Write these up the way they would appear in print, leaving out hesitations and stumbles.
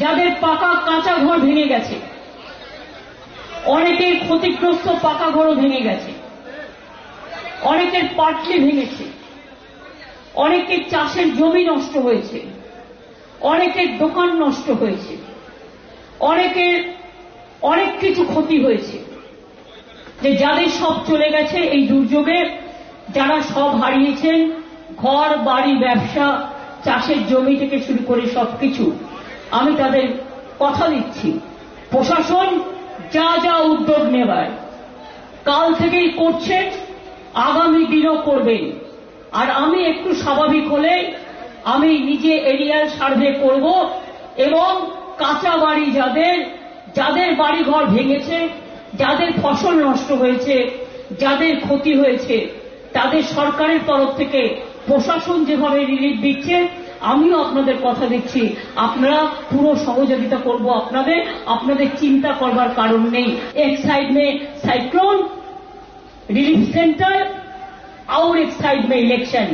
যাদের পাকা কাঁচা ঘর ভেঙে গেছে, অনেকের ক্ষতিগ্রস্ত পাকা ঘরও ভেঙে গেছে, অনেকের পাটলি ভেঙেছে, অনেকের চাষের জমি নষ্ট হয়েছে, অনেকের দোকান নষ্ট হয়েছে, অনেকের অনেক কিছু ক্ষতি হয়েছে। যে যাদের সব চলে গেছে এই দুর্যোগে, যারা সব হারিয়েছেন, ঘর বাড়ি ব্যবসা চাষের জমি থেকে শুরু করে সবকিছু, আমি তাদের কথা দিচ্ছি প্রশাসন যা যা উদ্যোগ নেবার কাল থেকেই করছেন, আগামী দিনও করবেন। আর আমি একটু স্বাভাবিক হলে আমি নিজে এরিয়াল সার্ভে করব এবং কাঁচা বাড়ি যাদের বাড়ি ঘর ভেঙেছে, যাদের ফসল নষ্ট হয়েছে, যাদের ক্ষতি হয়েছে, তাদের সরকারের তরফ থেকে প্রশাসন যেভাবে রিলিফ দিচ্ছে, আমিও আপনাদের কথা দিচ্ছি আপনারা পুরো সহযোগিতা করব আপনাদের চিন্তা করবার কারণ নেই। এক সাইড में साइक्लोन रिलीफ सेंटर और एक साइड में इलेक्शन,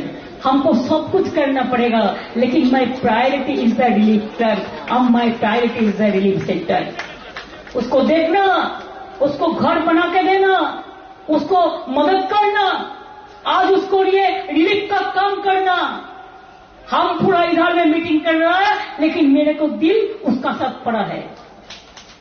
हमको सब कुछ करना पड़ेगा, लेकिन my priority is the relief camp, my priority is the relief centre. उसको देखना, उसको घर बना के देना, उसको मदद करना, आज उसको लिए रिलीफ का काम करना। हम पूरा इधर में मीटिंग कर रहा है, लेकिन मेरे को दिल उसका साथ पड़ा है।